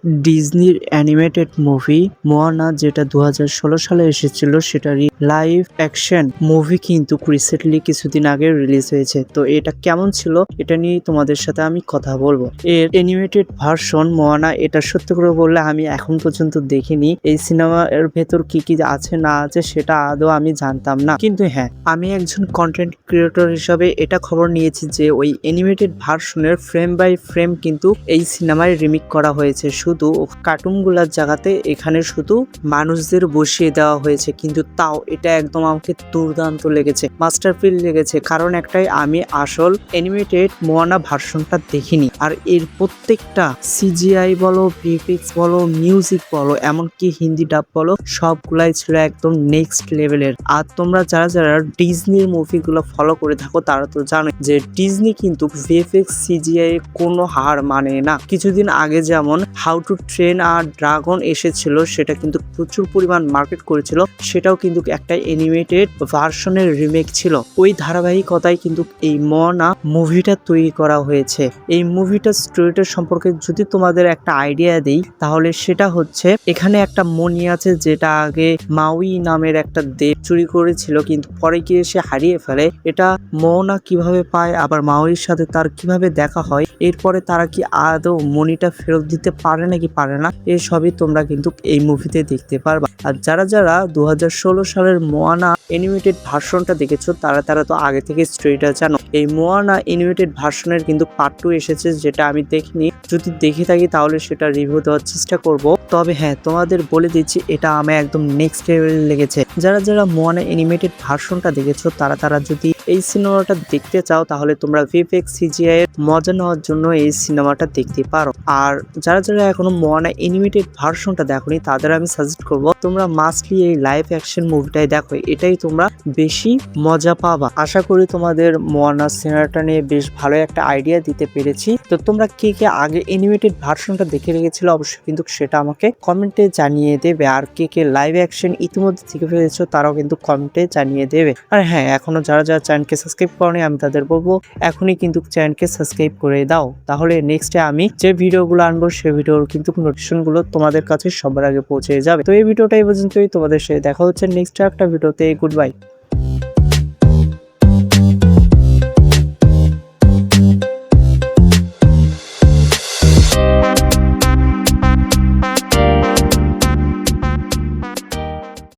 ডিজনির animated movie Moana যেটা 2016 সালে এসেছিল সেটারই লাইভ অ্যাকশন মুভি কিন্তু রিসেন্টলি কিছুদিন আগে রিলিজ হয়েছে। তো এটা কেমন ছিল এটা নিয়ে তোমাদের সাথে আমি কথা বলবো। এর অ্যানিমেটেড ভার্সন মোয়ানা, এটা সত্যি করে বললে আমি এখন পর্যন্ত দেখিনি। এই সিনেমার ভেতর কি কি আছে না আছে সেটা আদৌ আমি জানতাম না, কিন্তু হ্যাঁ, আমি একজন কন্টেন্ট ক্রিয়েটর হিসাবে এটা খবর নিয়েছি যে ওই অ্যানিমেটেড ভার্সনের ফ্রেম বাই ফ্রেম কিন্তু এই সিনেমায় রিমেক করা হয়েছে। শুধু কার্টুনগুলোর জায়গাতে এখানে শুধু মানুষদের বসিয়ে দেওয়া হয়েছে, কিন্তু তাও এটা একদম আমাকে দুর্দান্ত লেগেছে, মাস্টারপিস লেগেছে। কারণ একটাই, আমি আসল অ্যানিমেটেড মোয়ানা ভার্সনটা দেখিনি, আর এর প্রত্যেকটা সিজিআই বলো, ভিএফএক্স বলো, মিউজিক বলো, এমনকি হিন্দি ডাব বলো, সবগুলাই ছিল একদম নেক্সট লেভেলের। আর তোমরা যারা যারা ডিজনির মুভিগুলো ফলো করে থাকো তারা তো জানো যে ডিজনি কিন্তু ভিএফএক্স সিজিআই কোনো হার মানে না। কিছুদিন আগে যেমন how to train a dragon এসেছিল, সেটা কিন্তু প্রচুর পরিমাণ মার্কেট করেছিল, সেটাও কিন্তু একটা অ্যানিমেটেড ভার্সনের রিমেক ছিল। ওই ধারাবাহিকতায় কিন্তু এই মোয়ানা মুভিটা তৈরি করা হয়েছে। এই মুভিটার স্টোরিটা সম্পর্কে যদি তোমাদের একটা আইডিয়া দিই, তাহলে সেটা হচ্ছে এখানে একটা মনি আছে যেটা আগে মাউই নামের একটা দেব চুরি করেছিল, কিন্তু পরে গিয়ে সে হারিয়ে ফেলে। এটা মোয়ানা কিভাবে পায়, আবার মাউইর সাথে তার কিভাবে দেখা হয়, এরপরে তারা কি আদৌ মনিটা ফেরত দিতে পারে নাকি পারে না, এসবই তোমরা কিন্তু এই মুভিতে দেখতে পারবা। আর যারা যারা 2016 সালের মোয়ানা অ্যানিমেটেড ভার্সনটা দেখেছো তারা তো আগে থেকে স্টোরিটা জানো। এই মোয়ানা অ্যানিমেটেড ভার্সনের কিন্তু পার্ট 2 এসেছে, যেটা আমি দেখিনি। যদি দেখে থাকি তাহলে সেটা রিভিউ দেওয়ার চেষ্টা করব। তবে হ্যাঁ, তোমাদের বলে দিচ্ছি এটা আমার একদম নেক্সট লেভেল লেগেছে। যারা যারা মোয়ানা অ্যানিমেটেড ভার্সনটা দেখেছো তারা যদি এই সিনেমাটা দেখতে চাও, তাহলে তোমরা ভিএফএক্স সিজিআই এর মজা নেওয়ার জন্য এই সিনেমাটা দেখতে পারো। আর যারা যারা এখনো মোয়ানা অ্যানিমেটেড ভার্সনটা দেখোনি তাদের আমি সাজেস্ট করব তোমরা মাস্টলি এই লাইভ অ্যাকশন মুভিটাই দেখো, এটাই তোমরা বেশি মজা পাবা। আশা করি তোমাদের মোয়ানা সিনেমাটা নিয়ে বেশ ভালো একটা আইডিয়া দিতে পেরেছি। তো তোমরা কে কে আগে অ্যানিমেটেড ভার্সনটা দেখে রেখেছিল অবশ্যই কিন্তু সেটা আমাকে কমেন্টে জানিয়ে দেবে। আর কে কে লাইভ অ্যাকশন ইতিমধ্যে থেকে ফেলেছো তারাও কিন্তু কমেন্টে জানিয়ে দেবে। আর হ্যাঁ, এখনো যারা যারা চ্যানেলকে সাবস্ক্রাইব করনি আমি তাদের বলবো এখনই কিন্তু চ্যানেলকে সাবস্ক্রাইব করে দাও, তাহলে নেক্সটে আমি যে ভিডিওগুলো আনবো সেই ভিডিওর কিন্তু নোটিফিকেশনগুলো তোমাদের কাছে সবার আগে পৌঁছে যাবে। তো এই ভিডিওটা এই পর্যন্তই, তোমাদের সাথে দেখা হচ্ছে নেক্সট একটা ভিডিওতে। Good bye.